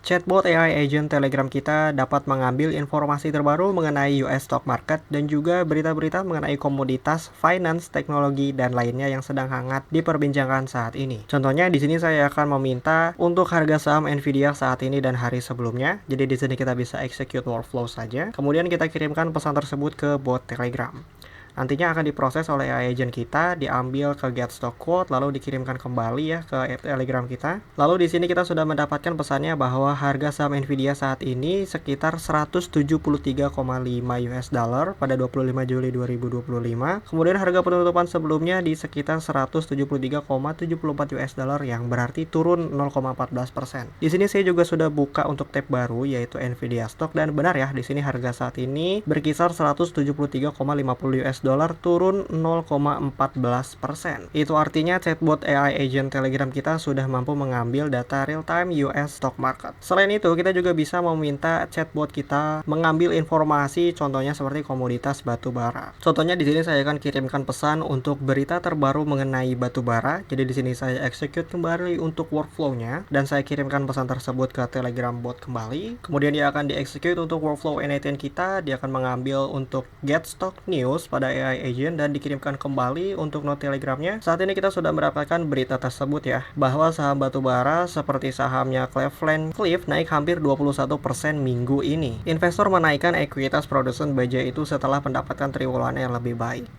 Chatbot AI agent Telegram kita dapat mengambil informasi terbaru mengenai US stock market dan juga berita-berita mengenai komoditas, finance, teknologi, dan lainnya yang sedang hangat diperbincangkan saat ini. Contohnya di sini saya akan meminta untuk harga saham Nvidia saat ini dan hari sebelumnya. Jadi di sini kita bisa execute workflow saja. Kemudian kita kirimkan pesan tersebut ke bot Telegram. Nantinya akan diproses oleh AI agent kita, diambil ke get stock quote, lalu dikirimkan kembali ya ke Telegram kita. Lalu di sini kita sudah mendapatkan pesannya bahwa harga saham Nvidia saat ini sekitar 173,5 US dollar pada 25 Juli 2025. Kemudian harga penutupan sebelumnya di sekitar 173,74 US dollar yang berarti turun 0,14%. Di sini saya juga sudah buka untuk tab baru yaitu Nvidia stock dan benar ya, di sini harga saat ini berkisar 173,50 US dollar turun 0,14%. Itu artinya chatbot AI agent Telegram kita sudah mampu mengambil data real time US stock market. Selain itu, kita juga bisa meminta chatbot kita mengambil informasi contohnya seperti komoditas batu bara. Contohnya di sini saya akan kirimkan pesan untuk berita terbaru mengenai batu bara. Jadi di sini saya execute kembali untuk workflow-nya dan saya kirimkan pesan tersebut ke Telegram bot kembali. Kemudian dia akan di-execute untuk workflow N8 kita, dia akan mengambil untuk get stock news pada AI agent dan dikirimkan kembali untuk note Telegramnya. Saat ini kita sudah mendapatkan berita tersebut ya, bahwa saham batubara seperti sahamnya Cleveland Cliff naik hampir 21% minggu ini. Investor menaikkan ekuitas produsen baja itu setelah mendapatkan triwulan yang lebih baik.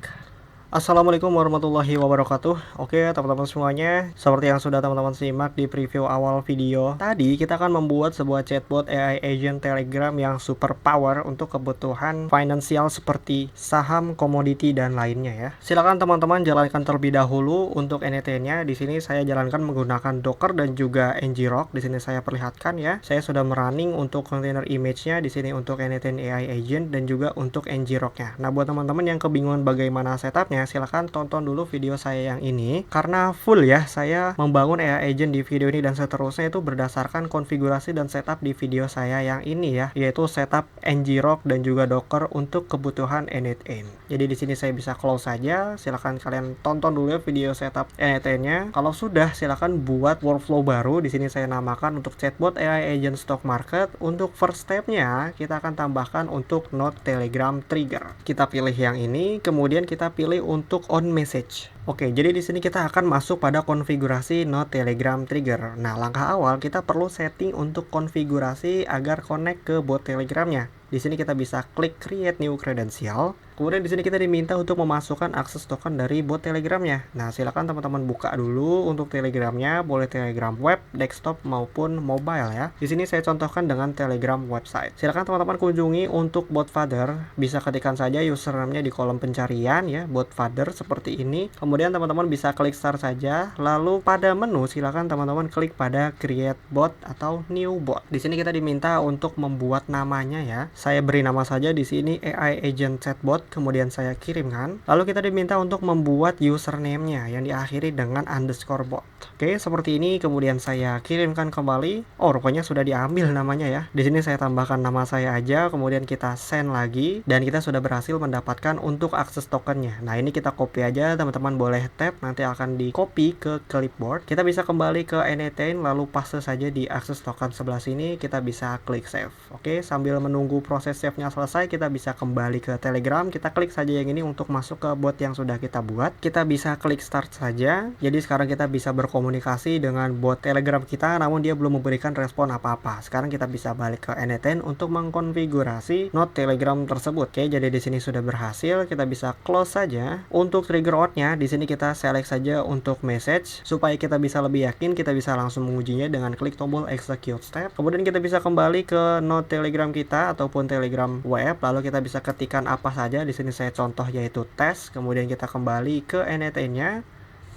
Assalamualaikum warahmatullahi wabarakatuh. Oke teman-teman semuanya, seperti yang sudah teman-teman simak di preview awal video tadi, kita akan membuat sebuah chatbot AI agent Telegram yang super power untuk kebutuhan finansial seperti saham, komoditi, dan lainnya ya. Silakan teman-teman jalankan terlebih dahulu untuk NFT-nya. Di sini saya jalankan menggunakan Docker dan juga ngrok. Di sini saya perlihatkan ya. Saya sudah merunning untuk container image-nya di sini untuk NFT AI agent dan juga untuk ngrok-nya. Nah, buat teman-teman yang kebingungan bagaimana setupnya, silahkan tonton dulu video saya yang ini karena full ya, saya membangun AI agent di video ini dan seterusnya itu berdasarkan konfigurasi dan setup di video saya yang ini ya, yaitu setup ngrok dan juga Docker untuk kebutuhan N8N. Jadi di sini saya bisa close saja. Silahkan kalian tonton dulu ya video setup N8N-nya. Kalau sudah, silahkan buat workflow baru. Di sini saya namakan untuk chatbot AI agent stock market. Untuk first step-nya kita akan tambahkan untuk node Telegram trigger. Kita pilih yang ini, kemudian kita pilih untuk on message. Oke, jadi di sini kita akan masuk pada konfigurasi node Telegram trigger. Nah, langkah awal kita perlu setting untuk konfigurasi agar connect ke bot Telegramnya. Di sini kita bisa klik create new credential. Kemudian di sini kita diminta untuk memasukkan akses token dari bot Telegramnya. Nah, silakan teman-teman buka dulu untuk Telegramnya, boleh Telegram web, desktop maupun mobile ya. Di sini saya contohkan dengan Telegram website. Silakan teman-teman kunjungi untuk bot father, bisa ketikkan saja username-nya di kolom pencarian ya, bot father seperti ini. Kemudian teman-teman bisa klik start saja, lalu pada menu silakan teman-teman klik pada create bot atau new bot. Di sini kita diminta untuk membuat namanya ya. Saya beri nama saja di sini AI agent chatbot, kemudian saya kirimkan. Lalu kita diminta untuk membuat username-nya yang diakhiri dengan underscore bot. Oke, seperti ini. Kemudian saya kirimkan kembali. Oh, rupanya sudah diambil namanya ya. Di sini saya tambahkan nama saya aja, kemudian kita send lagi dan kita sudah berhasil mendapatkan untuk akses tokennya. Nah, ini kita copy aja, teman-teman boleh tap, nanti akan di copy ke clipboard. Kita bisa kembali ke N8 lalu paste saja di akses token sebelah sini, kita bisa klik save. Oke, sambil menunggu proses save-nya selesai, kita bisa kembali ke Telegram. Kita klik saja yang ini untuk masuk ke bot yang sudah kita buat. Kita bisa klik start saja. Jadi sekarang kita bisa berkomunikasi dengan bot Telegram kita, namun dia belum memberikan respon apa-apa. Sekarang kita bisa balik ke N8 untuk mengkonfigurasi node Telegram tersebut. Oke, jadi di sini sudah berhasil. Kita bisa close saja. Untuk trigger out-nya, di sini kita select saja untuk message supaya kita bisa lebih yakin. Kita bisa langsung mengujinya dengan klik tombol execute step. Kemudian kita bisa kembali ke node Telegram kita ataupun Telegram web, lalu kita bisa ketikkan apa saja. Di sini saya contoh yaitu tes, kemudian kita kembali ke N8-nya.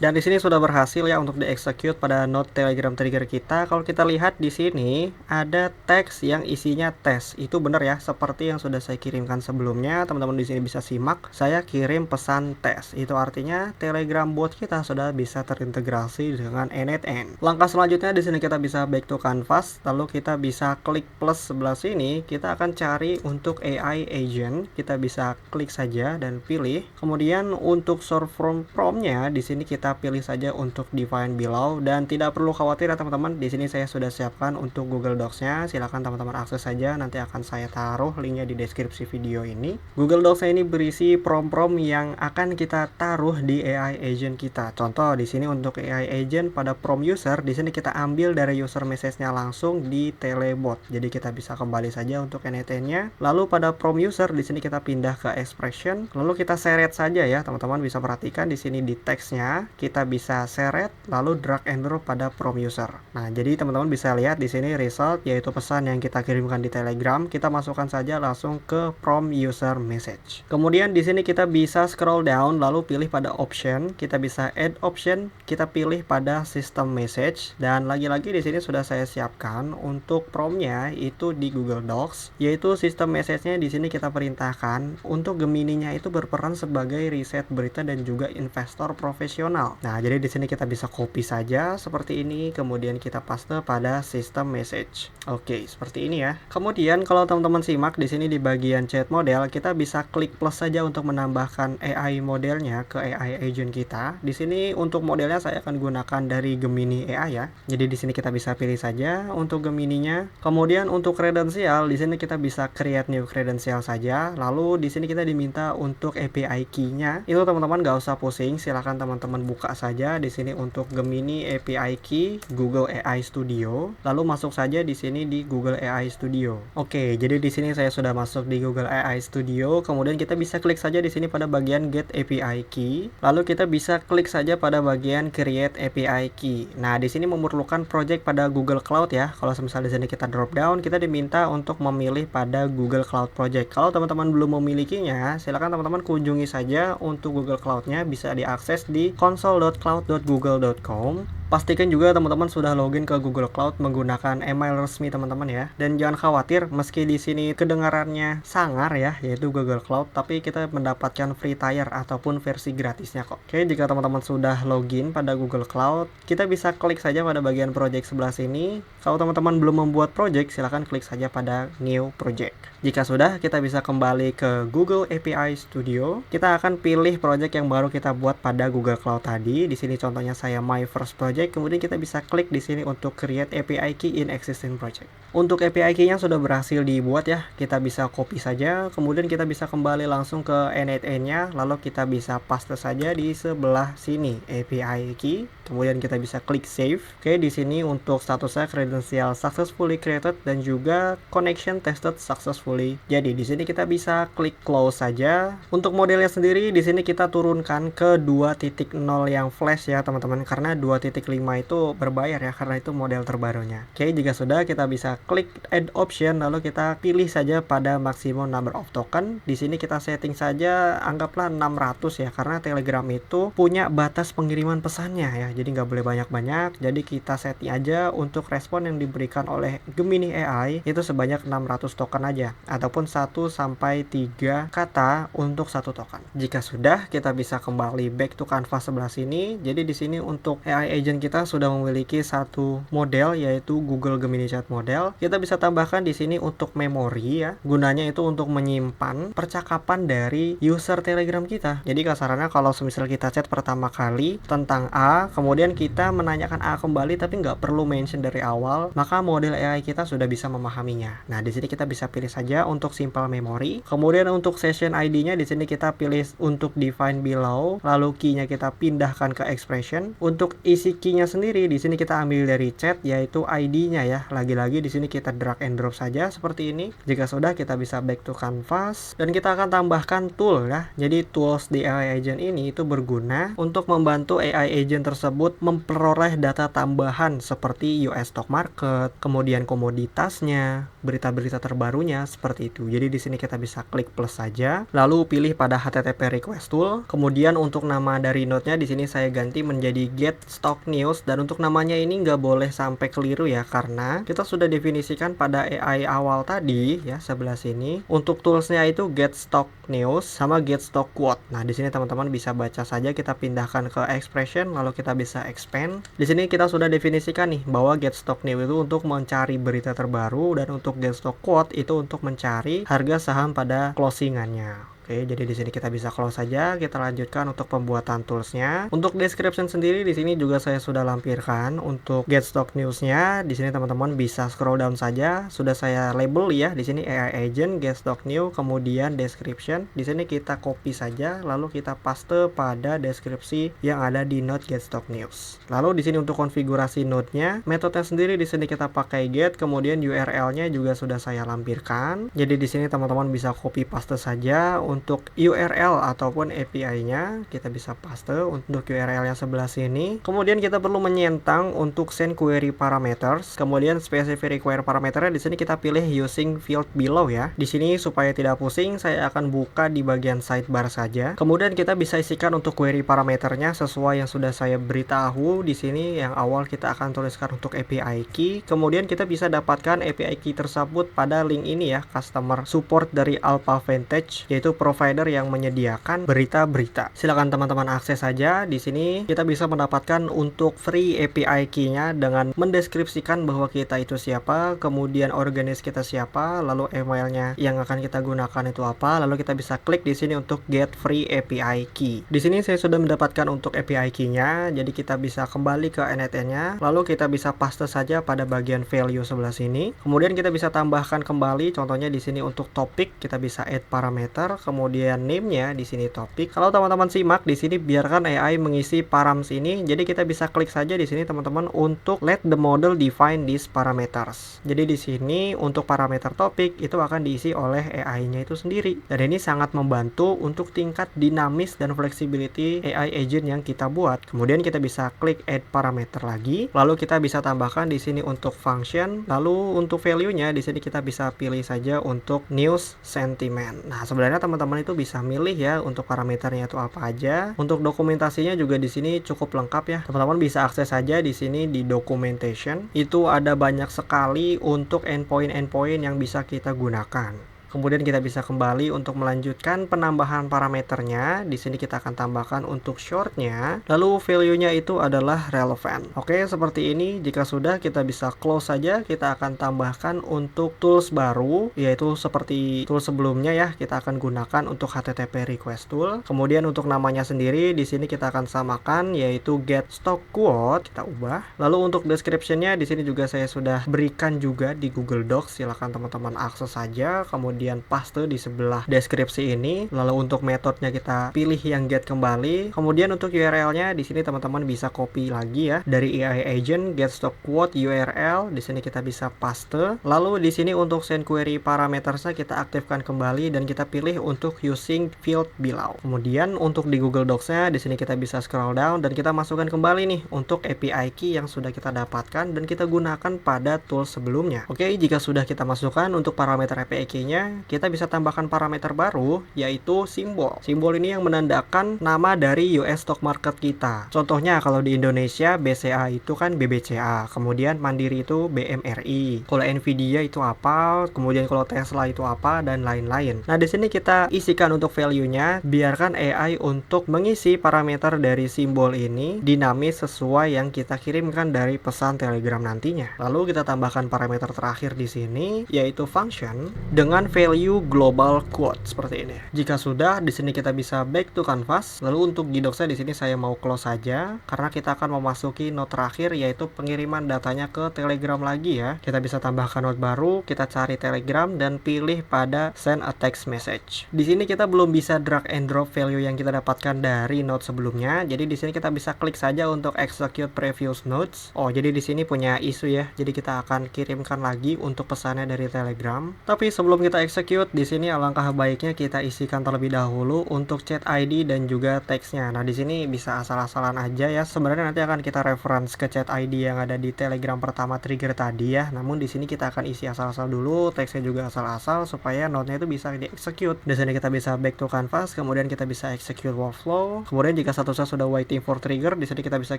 Dan di sini sudah berhasil ya untuk di-execute pada node Telegram trigger kita. Kalau kita lihat di sini ada teks yang isinya tes. Itu benar ya, seperti yang sudah saya kirimkan sebelumnya. Teman-teman di sini bisa simak. Saya kirim pesan tes. Itu artinya Telegram bot kita sudah bisa terintegrasi dengan N8N. Langkah selanjutnya di sini kita bisa back to canvas, lalu kita bisa klik plus sebelah sini. Kita akan cari untuk AI agent. Kita bisa klik saja dan pilih. Kemudian untuk short form prompt-nya di sini kita kita pilih saja untuk define below, dan tidak perlu khawatir ya teman-teman. Di sini saya sudah siapkan untuk Google Docs-nya. Silakan teman-teman akses saja. Nanti akan saya taruh linknya di deskripsi video ini. Google Docs-nya ini berisi prompt-prompt yang akan kita taruh di AI agent kita. Contoh di sini untuk AI agent pada prompt user, di sini kita ambil dari user message-nya langsung di Telebot. Jadi kita bisa kembali saja untuk NET-nya. Lalu pada prompt user di sini kita pindah ke expression, lalu kita seret saja ya teman-teman. Bisa perhatikan di sini di teksnya kita bisa seret lalu drag and drop pada prompt user. Nah, jadi teman-teman bisa lihat di sini result, yaitu pesan yang kita kirimkan di Telegram, kita masukkan saja langsung ke prompt user message. Kemudian di sini kita bisa scroll down lalu pilih pada option, kita bisa add option, kita pilih pada system message, dan lagi-lagi di sini sudah saya siapkan untuk promptnya itu di Google Docs, yaitu system message-nya di sini kita perintahkan untuk Gemini-nya itu berperan sebagai riset berita dan juga investor profesional. Nah, jadi di sini kita bisa copy saja seperti ini, kemudian kita paste pada system message. Oke, seperti ini ya. Kemudian kalau teman-teman simak di sini di bagian chat model, kita bisa klik plus saja untuk menambahkan AI modelnya ke AI agent kita. Di sini untuk modelnya saya akan gunakan dari Gemini AI ya. Jadi di sini kita bisa pilih saja untuk Gemini-nya. Kemudian untuk kredensial, di sini kita bisa create new credential saja. Lalu di sini kita diminta untuk API key-nya. Itu teman-teman gak usah pusing, silahkan teman-teman buka saja di sini untuk Gemini API key Google AI Studio. Lalu masuk saja di sini di Google AI Studio. Oke, jadi di sini saya sudah masuk di Google AI Studio. Kemudian kita bisa klik saja di sini pada bagian Get API Key. Lalu kita bisa klik saja pada bagian Create API Key. Nah, di sini memerlukan project pada Google Cloud ya. Kalau misalnya di sini kita drop down, kita diminta untuk memilih pada Google Cloud Project. Kalau teman-teman belum memilikinya, silakan teman-teman kunjungi saja untuk Google Cloud-nya, bisa diakses di console.cloud.google.com. Pastikan juga teman-teman sudah login ke Google Cloud menggunakan email resmi teman-teman ya. Dan jangan khawatir, meski di sini kedengarannya sangar ya, yaitu Google Cloud, tapi kita mendapatkan free tier ataupun versi gratisnya kok. Oke, jika teman-teman sudah login pada Google Cloud, kita bisa klik saja pada bagian project sebelah sini. Kalau teman-teman belum membuat project, silahkan klik saja pada New Project. Jika sudah, kita bisa kembali ke Google API Studio. Kita akan pilih project yang baru kita buat pada Google Cloud tadi. Di sini contohnya saya My First Project. Kemudian kita bisa klik di sini untuk create API key in existing project. Untuk API key-nya sudah berhasil dibuat ya, kita bisa copy saja, kemudian kita bisa kembali langsung ke NET-nya, lalu kita bisa paste saja di sebelah sini API key. Kemudian kita bisa klik save. Oke, di sini untuk statusnya credential successfully created dan juga connection tested successfully. Jadi di sini kita bisa klik close saja. Untuk modelnya sendiri di sini kita turunkan ke 2.0 yang flash ya teman-teman, karena 2.5 itu berbayar ya, karena itu model terbarunya. Oke, jika sudah kita bisa klik add option, lalu kita pilih saja pada maximum number of token. Di sini kita setting saja anggaplah 600 ya, karena Telegram itu punya batas pengiriman pesannya ya, jadi nggak boleh banyak-banyak. Jadi kita setting aja untuk respon yang diberikan oleh Gemini AI itu sebanyak 600 token aja, ataupun 1 sampai 3 kata untuk satu token. Jika sudah, kita bisa kembali back to canvas sebelah sini. Jadi di sini untuk AI agent kita sudah memiliki satu model, yaitu Google Gemini Chat model. Kita bisa tambahkan di sini untuk memori ya. Gunanya itu untuk menyimpan percakapan dari user Telegram kita. Jadi kasarannya kalau semisal kita chat pertama kali tentang A, kemudian kita menanyakan A kembali tapi nggak perlu mention dari awal, maka model AI kita sudah bisa memahaminya. Nah, di sini kita bisa pilih saja untuk simple memory. Kemudian untuk session ID-nya di sini kita pilih untuk define below, lalu key-nya kita pindahkan ke expression. Untuk isi key-nya sendiri di sini kita ambil dari chat, yaitu ID-nya ya. Lagi-lagi di sini kita drag and drop saja seperti ini. Jika sudah, kita bisa back to canvas dan kita akan tambahkan tool ya. Jadi tools di AI agent ini itu berguna untuk membantu AI agent tersebut memperoleh data tambahan seperti US stock market, kemudian komoditasnya, berita-berita terbarunya seperti itu. Jadi di sini kita bisa klik plus saja, lalu pilih pada HTTP request tool. Kemudian untuk nama dari node-nya di sini saya ganti menjadi get stock news, dan untuk namanya ini nggak boleh sampai keliru ya, karena kita sudah definisikan pada AI awal tadi ya sebelah sini. Untuk toolsnya itu get stock news sama get stock quote. Nah, di sini teman-teman bisa baca saja, kita pindahkan ke expression lalu kita bisa expand. Di sini kita sudah definisikan nih bahwa get stock news itu untuk mencari berita terbaru, dan untuk get stock quote itu untuk mencari harga saham pada closingannya. Oke, jadi di sini kita bisa close saja. Kita lanjutkan untuk pembuatan toolsnya. Untuk description sendiri di sini juga saya sudah lampirkan untuk get stock newsnya. Di sini teman-teman bisa scroll down saja. Sudah saya label ya. Di sini AI agent, get stock new, kemudian description. Di sini kita copy saja, lalu kita paste pada deskripsi yang ada di node get stock news. Lalu di sini untuk konfigurasi node-nya, metodenya sendiri di sini kita pakai get, kemudian URL-nya juga sudah saya lampirkan. Jadi di sini teman-teman bisa copy paste saja. Untuk URL ataupun API-nya kita bisa paste untuk URL yang sebelah sini. Kemudian kita perlu menyentang untuk send query parameters. Kemudian specific require parameternya di sini kita pilih using field below ya. Di sini supaya tidak pusing saya akan buka di bagian sidebar saja. Kemudian kita bisa isikan untuk query parameternya sesuai yang sudah saya beritahu di sini. Yang awal kita akan tuliskan untuk API key. Kemudian kita bisa dapatkan API key tersebut pada link ini ya, customer support dari Alpha Vantage, yaitu provider yang menyediakan berita-berita. Silakan teman-teman akses saja. Di sini kita bisa mendapatkan untuk free API key-nya dengan mendeskripsikan bahwa kita itu siapa, kemudian organis kita siapa, lalu emailnya yang akan kita gunakan itu apa, lalu kita bisa klik di sini untuk get free API key. Di sini saya sudah mendapatkan untuk API key-nya, jadi kita bisa kembali ke NetN-nya, lalu kita bisa paste saja pada bagian value sebelah sini. Kemudian kita bisa tambahkan kembali, contohnya di sini untuk topik kita bisa add parameter, kemudian name-nya di sini topik. Kalau teman-teman simak di sini biarkan AI mengisi params ini. Jadi kita bisa klik saja di sini teman-teman untuk let the model define these parameters. Jadi di sini untuk parameter topik itu akan diisi oleh AI-nya itu sendiri. Dan ini sangat membantu untuk tingkat dinamis dan flexibility AI agent yang kita buat. Kemudian kita bisa klik add parameter lagi. Lalu kita bisa tambahkan di sini untuk function. Lalu untuk value-nya di sini kita bisa pilih saja untuk news sentiment. Nah, sebenarnya teman-teman itu bisa milih ya untuk parameternya itu apa aja. Untuk dokumentasinya juga di sini cukup lengkap ya. Teman-teman bisa akses saja di sini di documentation. Itu ada banyak sekali untuk endpoint-endpoint yang bisa kita gunakan. Kemudian kita bisa kembali untuk melanjutkan penambahan parameternya. Di sini kita akan tambahkan untuk shortnya. Lalu value-nya itu adalah relevant. Oke, seperti ini. Jika sudah, kita bisa close saja. Kita akan tambahkan untuk tools baru, yaitu seperti tools sebelumnya ya. Kita akan gunakan untuk HTTP request tool. Kemudian untuk namanya sendiri, di sini kita akan samakan, yaitu get stock quote. Kita ubah. Lalu untuk description-nya, di sini juga saya sudah berikan juga di Google Docs. Silakan teman-teman akses saja. Kemudian paste di sebelah deskripsi ini. Lalu untuk metodenya kita pilih yang get kembali. Kemudian untuk URL-nya di sini teman-teman bisa copy lagi ya dari AI agent get stock quote URL. Di sini kita bisa paste. Lalu di sini untuk send query parametersnya kita aktifkan kembali dan kita pilih untuk using field below. Kemudian untuk di Google Docs-nya di sini kita bisa scroll down dan kita masukkan kembali nih untuk API key yang sudah kita dapatkan dan kita gunakan pada tool sebelumnya. Oke, jika sudah kita masukkan untuk parameter API key-nya, kita bisa tambahkan parameter baru yaitu simbol. Simbol ini yang menandakan nama dari US stock market kita. Contohnya kalau di Indonesia BCA itu kan BBCA, kemudian Mandiri itu BMRI. Kalau Nvidia itu apa, kemudian kalau Tesla itu apa dan lain-lain. Nah, di sini kita isikan untuk value-nya, biarkan AI untuk mengisi parameter dari simbol ini dinamis sesuai yang kita kirimkan dari pesan Telegram nantinya. Lalu kita tambahkan parameter terakhir di sini yaitu function dengan value global quote seperti ini. Jika sudah, di sini kita bisa back to canvas. Lalu untuk di docs-nya di sini saya mau close saja karena kita akan memasuki node terakhir yaitu pengiriman datanya ke Telegram lagi ya. Kita bisa tambahkan node baru, kita cari Telegram dan pilih pada send a text message. Di sini kita belum bisa drag and drop value yang kita dapatkan dari node sebelumnya. Jadi di sini kita bisa klik saja untuk execute previous nodes. Oh, jadi di sini punya isu ya. Jadi kita akan kirimkan lagi untuk pesannya dari Telegram. Tapi sebelum kita execute, di sini alangkah baiknya kita isikan terlebih dahulu untuk chat ID dan juga teksnya. Nah, di sini bisa asal-asalan aja ya. Sebenarnya nanti akan kita reference ke chat ID yang ada di Telegram pertama trigger tadi ya. Namun di sini kita akan isi asal-asal dulu, teksnya juga asal-asal supaya node-nya itu bisa di-execute. Di sini kita bisa back to canvas, kemudian kita bisa execute workflow. Kemudian jika statusnya sudah waiting for trigger, di sini kita bisa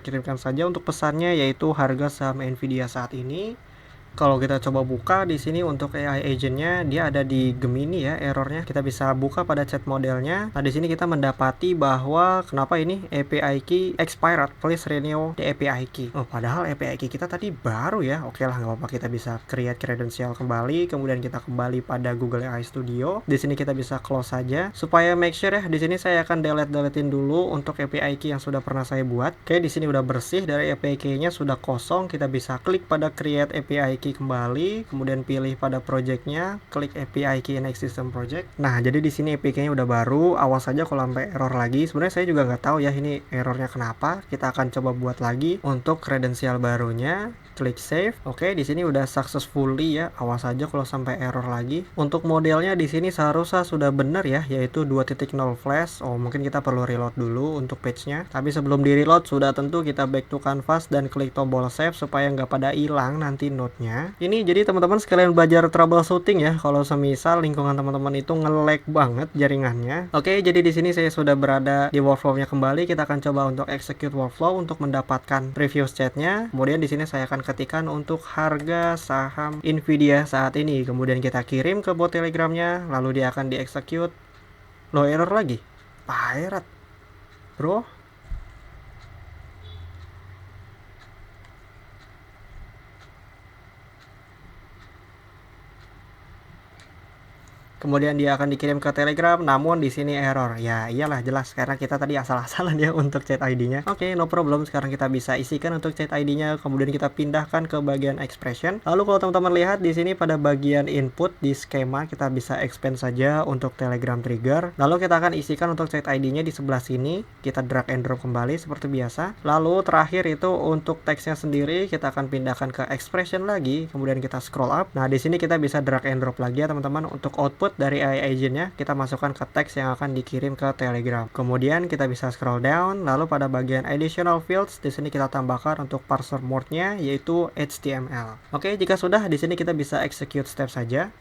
kirimkan saja untuk pesannya yaitu harga saham Nvidia saat ini. Kalau kita coba buka di sini untuk AI agent-nya, dia ada di Gemini ya errornya. Kita bisa buka pada chat modelnya. Nah, di sini kita mendapati bahwa kenapa ini API key expired, please renew the API key. Oh, padahal API key kita tadi baru ya. Oke lah, nggak apa-apa, kita bisa create credential kembali, kemudian kita kembali pada Google AI Studio. Di sini kita bisa close saja supaya make sure ya. Di sini saya akan deletein dulu untuk API key yang sudah pernah saya buat. Oke, di sini udah bersih dari API key-nya sudah kosong. Kita bisa klik pada create API key kembali, kemudian pilih pada projectnya, klik API key in existing project. Nah, jadi di sini API key-nya udah baru. Awas aja kalau sampai error lagi. Sebenarnya saya juga nggak tahu ya ini errornya kenapa. Kita akan coba buat lagi untuk kredensial barunya. Klik save. Oke, di sini udah successfully ya. Awas aja kalau sampai error lagi. Untuk modelnya di sini seharusnya sudah benar ya, yaitu 2.0 flash. Oh, mungkin kita perlu reload dulu untuk page-nya. Tapi sebelum di reload sudah tentu kita back to canvas dan klik tombol save supaya nggak pada hilang nanti node-nya. Ini jadi teman-teman sekalian belajar troubleshooting ya. Kalau semisal lingkungan teman-teman itu nge-lag banget jaringannya. Oke, jadi di sini saya sudah berada di workflow-nya kembali. Kita akan coba untuk execute workflow untuk mendapatkan previous chat-nya. Kemudian di sini saya akan ketikan untuk harga saham Nvidia saat ini. Kemudian kita kirim ke bot Telegramnya, lalu dia akan di-execute. Loh, error lagi. Pirate, bro. Kemudian dia akan dikirim ke Telegram, namun di sini error. Ya, iyalah jelas karena kita tadi asal-asalan ya untuk chat ID-nya. Oke, no problem. Sekarang kita bisa isikan untuk chat ID-nya, kemudian kita pindahkan ke bagian expression. Lalu kalau teman-teman lihat di sini pada bagian input di skema kita bisa expand saja untuk Telegram trigger. Lalu kita akan isikan untuk chat ID-nya di sebelah sini. Kita drag and drop kembali seperti biasa. Lalu terakhir itu untuk teksnya sendiri kita akan pindahkan ke expression lagi, kemudian kita scroll up. Nah, di sini kita bisa drag and drop lagi ya teman-teman untuk output dari AI agent-nya. Kita masukkan ke teks yang akan dikirim ke Telegram. Kemudian kita bisa scroll down, lalu pada bagian additional fields di sini kita tambahkan untuk parser mode-nya yaitu HTML. Oke, jika sudah di sini kita bisa execute step saja.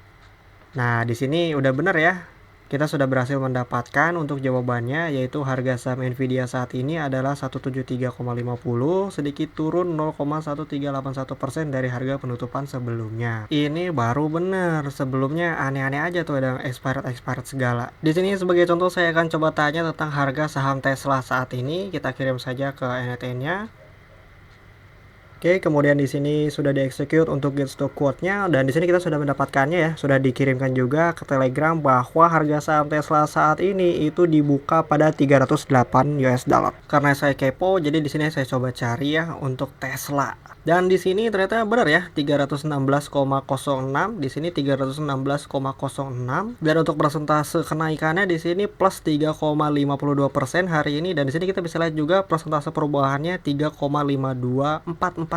Nah, di sini udah bener ya. Kita sudah berhasil mendapatkan untuk jawabannya, yaitu harga saham Nvidia saat ini adalah 173,50, sedikit turun 0,1381% dari harga penutupan sebelumnya. Ini baru bener, sebelumnya aneh-aneh aja tuh, ada expired segala. Di sini sebagai contoh saya akan coba tanya tentang harga saham Tesla saat ini. Kita kirim saja ke NTN-nya. Oke, kemudian di sini sudah di-execute untuk get stock quote-nya dan di sini kita sudah mendapatkannya ya, sudah dikirimkan juga ke Telegram bahwa harga saham Tesla saat ini itu dibuka pada 308 US dollar. Karena saya kepo, jadi di sini saya coba cari ya untuk Tesla. Dan di sini ternyata benar ya, 316,06, di sini 316,06 dan untuk persentase kenaikannya di sini plus 3,52% hari ini dan di sini kita bisa lihat juga persentase perubahannya 3,5244%.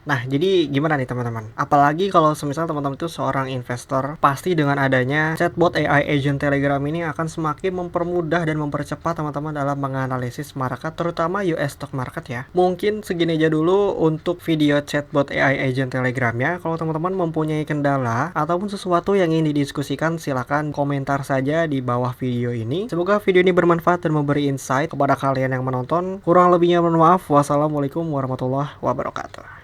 Nah, jadi gimana nih teman-teman? Apalagi kalau semisal teman-teman itu seorang investor, pasti dengan adanya chatbot AI agent Telegram ini akan semakin mempermudah dan mempercepat teman-teman dalam menganalisis market, terutama US stock market ya. Mungkin segini aja dulu untuk video chatbot AI agent Telegramnya. Kalau teman-teman mempunyai kendala ataupun sesuatu yang ingin didiskusikan, silakan komentar saja di bawah video ini. Semoga video ini bermanfaat dan memberi insight kepada kalian yang menonton. Kurang lebihnya mohon maaf. Wassalamualaikum warahmatullahi wabarakatuh.